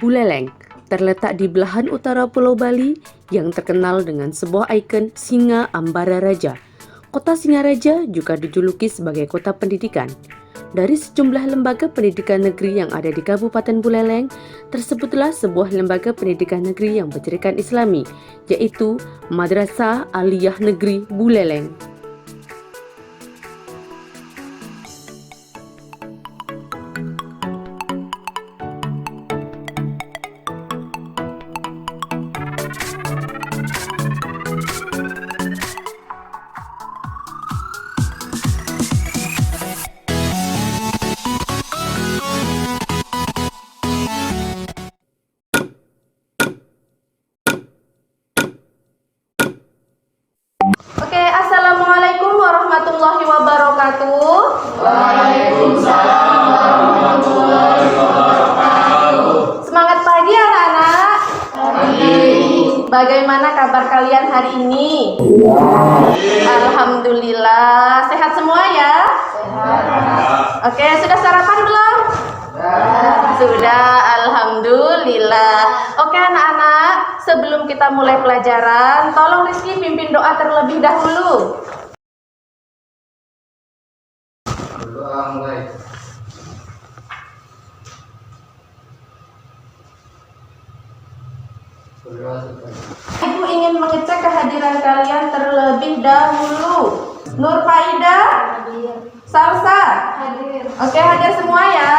Buleleng terletak di belahan utara Pulau Bali yang terkenal dengan sebuah ikon Singa Ambara Raja. Kota Singaraja juga dijuluki sebagai kota pendidikan. Dari sejumlah lembaga pendidikan negeri yang ada di Kabupaten Buleleng, tersebutlah sebuah lembaga pendidikan negeri yang bercirikan Islami, yaitu Madrasah Aliyah Negeri Buleleng. Assalamualaikum warahmatullahi wabarakatuh. Waalaikumsalam warahmatullahi wabarakatuh. Semangat pagi anak-anak. Bagaimana kabar kalian hari ini? Alhamdulillah, sehat semua ya? Oke, sudah sarapan belum? Sudah, alhamdulillah. Oke anak-anak, sebelum kita mulai pelajaran, tolong Rizky pimpin doa terlebih dahulu. Doa mulai. Ibu ingin mengecek kehadiran kalian terlebih dahulu. Nur Faida, Salsa, oke hadir semua ya.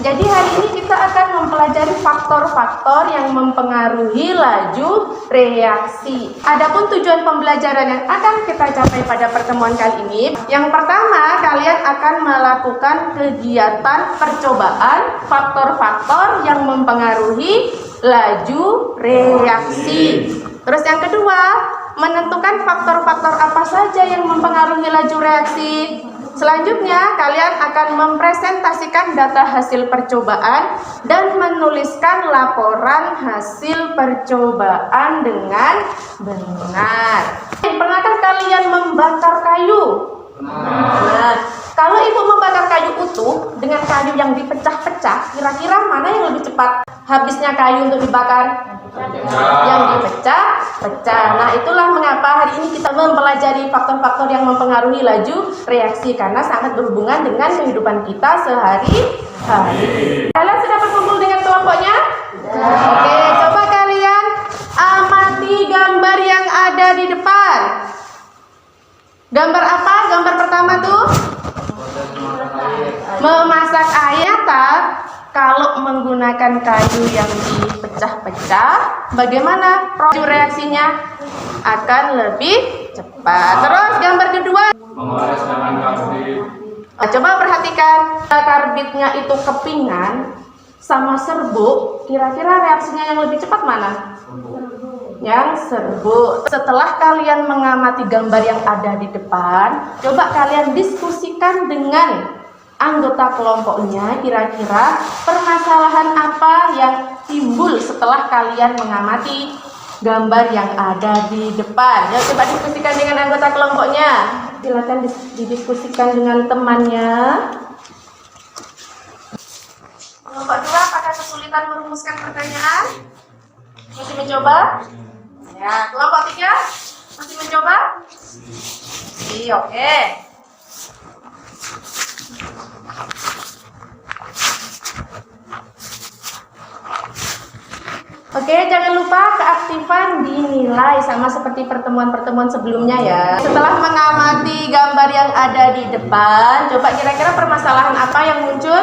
Jadi hari ini kita akan mempelajari faktor-faktor yang mempengaruhi laju reaksi. Adapun tujuan pembelajaran yang akan kita capai pada pertemuan kali ini, yang pertama kalian akan melakukan kegiatan percobaan faktor-faktor yang mempengaruhi laju reaksi. Terus yang kedua, menentukan faktor-faktor apa saja yang mempengaruhi laju reaksi. Selanjutnya, kalian akan mempresentasikan data hasil percobaan dan menuliskan laporan hasil percobaan dengan benar. Pernahkah kalian membakar kayu? Nah, kalau ibu membakar kayu utuh dengan kayu yang dipecah-pecah, kira-kira mana yang lebih cepat habisnya kayu untuk dibakar? Yang dipecah-pecah. Nah, itulah mengapa hari ini kita mempelajari faktor-faktor yang mempengaruhi laju reaksi, karena sangat berhubungan dengan kehidupan kita sehari-hari. Kalian sudah berkumpul dengan kelompoknya? Oke, coba kalian amati gambar yang ada di depan. Gambar apa? Gambar pertama tuh memasak air. Kalau menggunakan kayu yang dipecah-pecah, bagaimana proses reaksinya? Akan lebih cepat. Terus gambar kedua, Mengoleskan karbit. coba perhatikan, karbitnya itu kepingan sama serbuk, kira-kira reaksinya yang lebih cepat mana? Yang serbuk. Setelah kalian mengamati gambar yang ada di depan, coba kalian diskusikan dengan anggota kelompoknya, kira-kira permasalahan apa yang timbul setelah kalian mengamati gambar yang ada di depan. Ya, coba diskusikan dengan anggota kelompoknya. Silakan didiskusikan dengan temannya. Kelompok 2 apakah kesulitan merumuskan pertanyaan? Masih mencoba? Ya, kelompok 3 masih mencoba? Iya, oke. Oke, jangan lupa keaktifan dinilai sama seperti pertemuan-pertemuan sebelumnya ya. Setelah mengamati gambar yang ada di depan, coba kira-kira permasalahan apa yang muncul?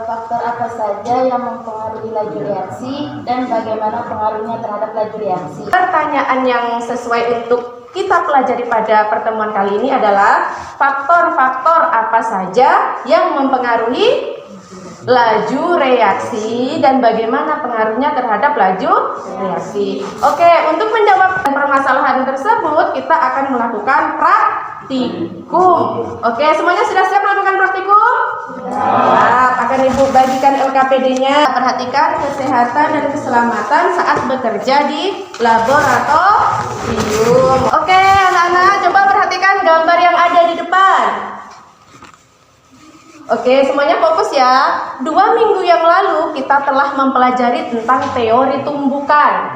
Faktor apa saja yang mempengaruhi laju reaksi dan bagaimana pengaruhnya terhadap laju reaksi. Pertanyaan yang sesuai untuk kita pelajari pada pertemuan kali ini adalah faktor-faktor apa saja yang mempengaruhi laju reaksi dan bagaimana pengaruhnya terhadap laju reaksi. Oke, untuk menjawab permasalahan tersebut kita akan melakukan praktikum. Oke, semuanya sudah siap melakukan praktikum? Siap. Akan Ibu bagikan LKPD-nya. Perhatikan kesehatan dan keselamatan saat bekerja di laboratorium. Oke, anak-anak, coba perhatikan gambar yang ada di depan. Oke, semuanya fokus ya. 2 minggu yang lalu kita telah mempelajari tentang teori tumbukan.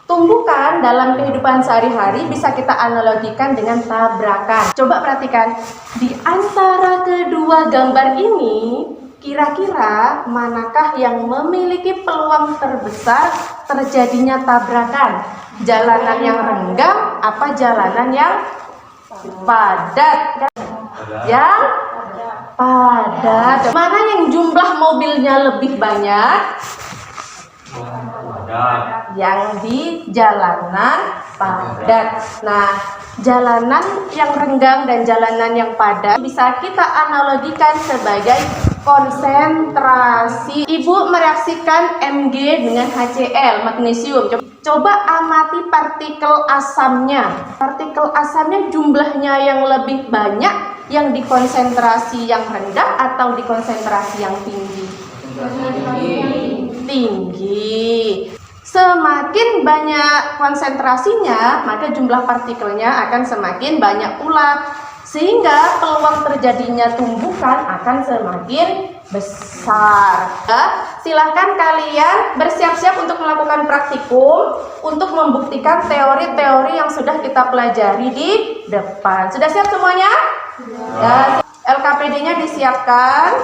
Tumbukan dalam kehidupan sehari-hari bisa kita analogikan dengan tabrakan. Coba perhatikan, di antara kedua gambar ini, kira-kira manakah yang memiliki peluang terbesar terjadinya tabrakan? Jalanan yang renggang apa jalanan yang padat? Yang padat. Mana yang jumlah mobilnya lebih banyak? Yang di jalanan padat. Nah, jalanan yang renggang dan jalanan yang padat bisa kita analogikan sebagai konsentrasi. Ibu mereaksikan Mg dengan HCl, magnesium. Coba amati partikel asamnya. Partikel asamnya jumlahnya yang lebih banyak yang di konsentrasi yang rendah atau di konsentrasi yang tinggi? Tinggi. Semakin banyak konsentrasinya, maka jumlah partikelnya akan semakin banyak pula, sehingga peluang terjadinya tumbukan akan semakin besar. Silahkan kalian bersiap-siap untuk melakukan praktikum untuk membuktikan teori-teori yang sudah kita pelajari di depan. Sudah siap semuanya? Ya, LKPD-nya disiapkan.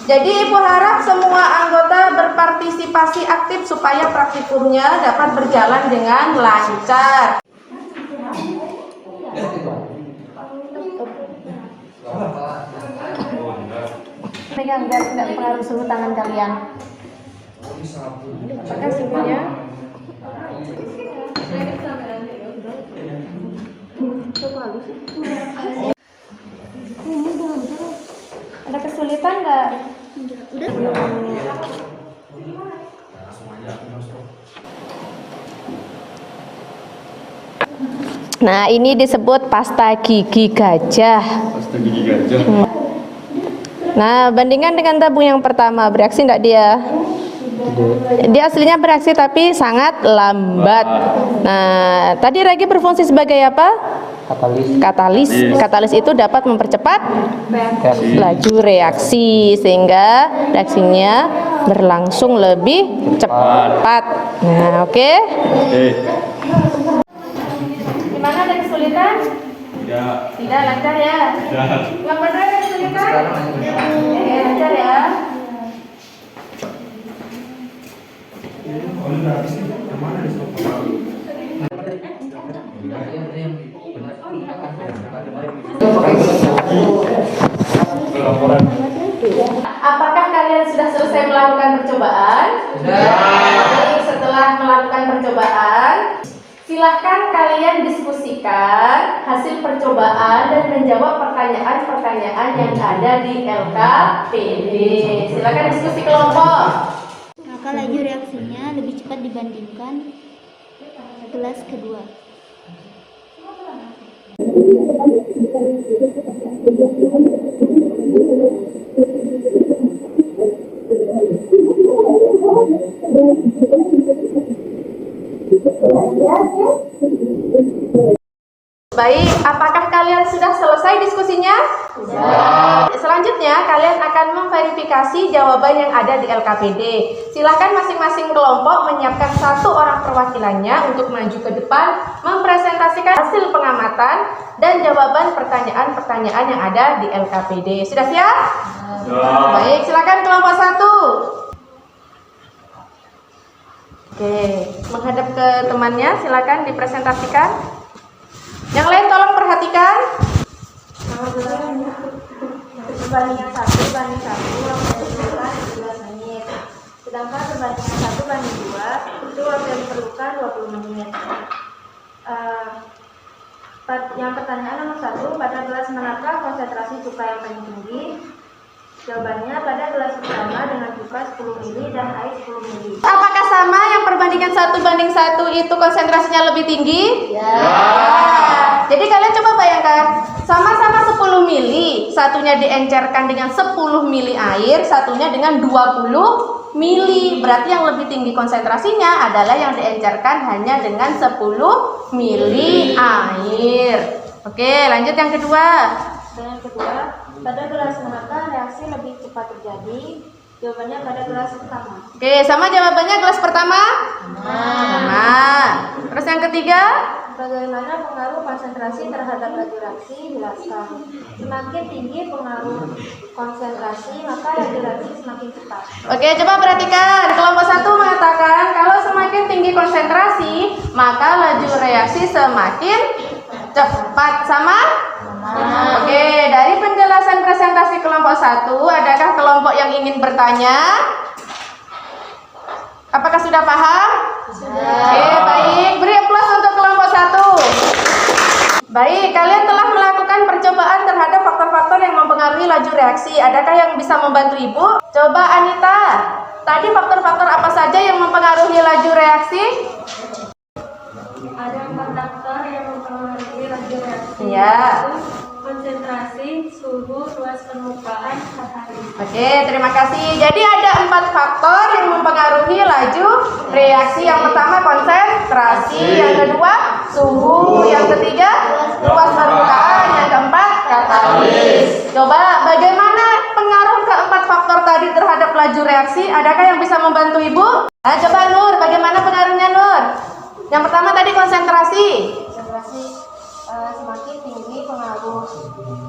Jadi Ibu harap semua anggota berpartisipasi aktif supaya praktikumnya dapat berjalan dengan lancar. Pegang biar tidak pengaruh suhu tangan kalian. Apakah suhunya? Ada kesulitan nggak? Nah, ini disebut pasta gigi gajah. Pasta gigi gajah. Nah, bandingkan dengan tabung yang pertama, bereaksi enggak dia? Dia aslinya bereaksi tapi sangat lambat. Nah, tadi Ragi berfungsi sebagai apa? Katalis. Katalis itu dapat mempercepat laju reaksi sehingga reaksinya berlangsung lebih cepat. Nah, oke. Gimana, ada kesulitan? Tidak, lancar ya? Yang benar ada kesulitan? Oke, lancar ya? Apakah kalian sudah selesai melakukan percobaan? Sudah. Setelah melakukan percobaan, silahkan kalian diskusikan hasil percobaan dan menjawab pertanyaan-pertanyaan yang ada di LKPD. Silakan diskusi kelompok. Maka laju reaksinya lebih cepat dibandingkan gelas kedua. Baik, apakah kalian sudah selesai diskusinya? Sudah. Selanjutnya, kalian akan memverifikasi jawaban yang ada di LKPD. Silahkan masing-masing kelompok menyiapkan 1 orang perwakilannya untuk maju ke depan, mempresentasikan hasil pengamatan dan jawaban pertanyaan-pertanyaan yang ada di LKPD. Sudah siap? Sudah. Baik, silakan kelompok 1. Oke, menghadap ke temannya, silakan dipresentasikan. Yang lain tolong perhatikan. Perbandingan 1 banding 1 waktu yang diperlukan 12 menit. Sedangkan perbandingan 1 banding 2 itu waktu yang diperlukan 20 menit. Yang pertanyaan nomor 1, pada gelas manakah konsentrasi cuka yang paling tinggi? Jawabannya pada gelas pertama dengan cuka 10 ml dan air 10 ml. Apakah sama yang perbandingan 1 banding 1 itu konsentrasinya lebih tinggi? Ya. Jadi kalian coba bayangkan, sama-sama 10 mili, satunya diencerkan dengan 10 mili air, satunya dengan 20 mili. Berarti yang lebih tinggi konsentrasinya adalah yang diencerkan hanya dengan 10 mili air. Oke, lanjut yang kedua. Yang kedua, Pada gelas manakah reaksi lebih cepat terjadi? Jawabannya pada gelas pertama. Oke, sama jawabannya gelas pertama? Sama. Terus yang ketiga? Bagaimana pengaruh konsentrasi terhadap laju reaksi? Jelaskan. Semakin tinggi pengaruh konsentrasi, maka laju reaksi semakin cepat. Oke, coba perhatikan. Kelompok 1 mengatakan kalau semakin tinggi konsentrasi, maka laju reaksi semakin cepat. Sama? Oke, dari penjelasan presentasi kelompok 1, adakah kelompok yang ingin bertanya? Apakah sudah paham? Oke, baik. Beri aplaus untuk kelompok 1. Baik, kalian telah melakukan percobaan terhadap faktor-faktor yang mempengaruhi laju reaksi. Adakah yang bisa membantu Ibu? Coba Anita. Tadi faktor-faktor apa saja yang mempengaruhi laju reaksi? Ada 4 faktor yang mempengaruhi laju reaksi. Iya. Konsentrasi, suhu, luas permukaan, matahari. Oke, terima kasih. Jadi ada 4 faktor yang mempengaruhi laju reaksi. Yang pertama konsentrasi, yang kedua suhu, yang ketiga luas permukaan, yang keempat katalis. Coba bagaimana pengaruh keempat faktor tadi terhadap laju reaksi? Adakah yang bisa membantu Ibu? Nah, coba Nur, bagaimana pengaruhnya Nur? Yang pertama tadi konsentrasi. Semakin tinggi pengaruh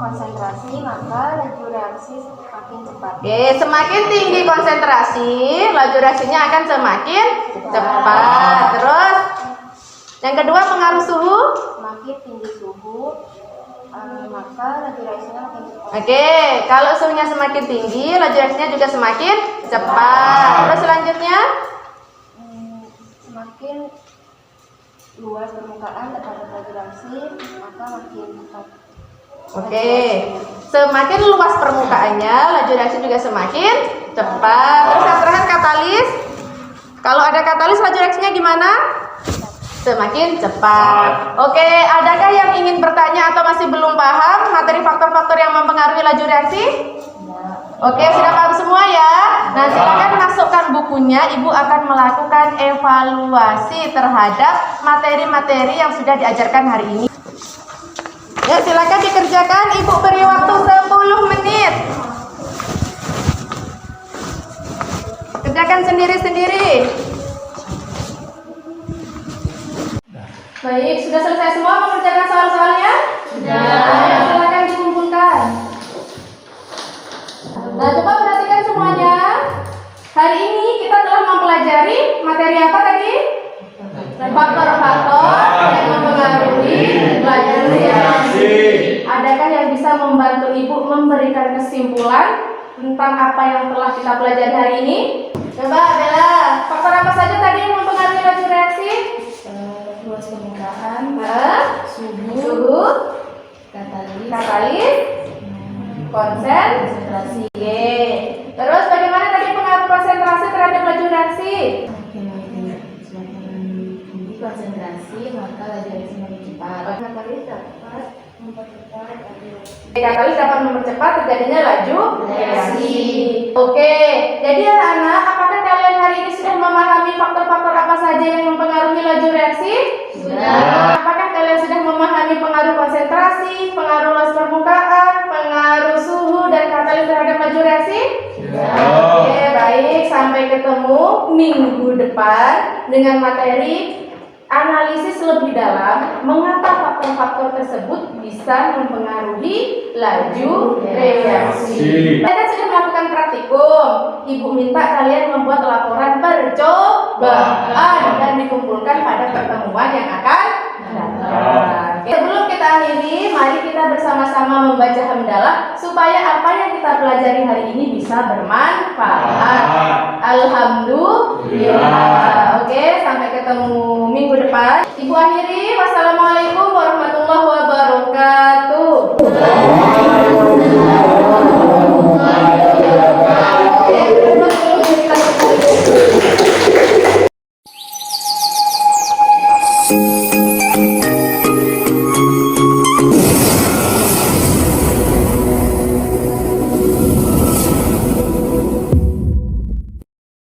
konsentrasi, maka laju reaksi semakin cepat. Oke, semakin tinggi konsentrasi, laju reaksinya akan semakin cepat. Terus, yang kedua pengaruh suhu. Semakin tinggi suhu, maka laju reaksinya makin cepat. Oke, kalau suhunya semakin tinggi, laju reaksinya juga semakin cepat. Terus selanjutnya, Semakin luas permukaan terhadap laju reaksi, maka makin cepat. oke, semakin luas permukaannya, laju reaksi juga semakin cepat. Terus yang terakhir katalis. Kalau ada katalis, laju reaksinya gimana? Semakin cepat. Oke, adakah yang ingin bertanya atau masih belum paham materi faktor-faktor yang mempengaruhi laju reaksi? Oke, sudah paham semua ya? Nah, silakan masukkan bukunya. Ibu akan melakukan evaluasi terhadap materi-materi yang sudah diajarkan hari ini. Ya, silakan dikerjakan. Ibu beri waktu 10 menit. Kerjakan sendiri-sendiri. Baik, sudah selesai semua mengerjakan soal-soalnya? Sudah. Silakan dikumpulkan. Nah, coba perhatikan semuanya. Hari ini kita telah mempelajari materi apa tadi? Faktor-faktor yang mempengaruhi laju reaksi. Adakah yang bisa membantu Ibu memberikan kesimpulan tentang apa yang telah kita pelajari hari ini? Coba Bella, faktor apa saja tadi yang mempengaruhi laju reaksi? Luas permukaan, Suhu, katalis, konsentrasi. Terus bagaimana tadi pengaruh konsentrasi terhadap laju reaksi? Semakin tinggi konsentrasi, maka laju reaksi makin cepat. Katalis dapat mempercepat terjadinya laju reaksi. Oke, jadi anak-anak, apakah kalian hari ini sudah memahami faktor-faktor apa saja yang mempengaruhi laju reaksi? Sudah. Apakah kalian sudah memahami pengaruh konsentrasi, pengaruh luas permukaan, pengaruh suhu dan katalis terhadap laju reaksi? Oke, baik. Sampai ketemu minggu depan dengan materi analisis lebih dalam mengapa faktor-faktor tersebut bisa mempengaruhi laju reaksi. Kalian sudah melakukan praktikum. Ibu minta kalian membuat laporan percobaan dan dikumpulkan pada pertemuan yang akan datang. Sebelum kita akhiri, mari kita bersama-sama membaca hamdalah supaya apa yang kita pelajari hari ini bisa bermanfaat. Alhamdulillah. Oke, sampai ketemu minggu depan.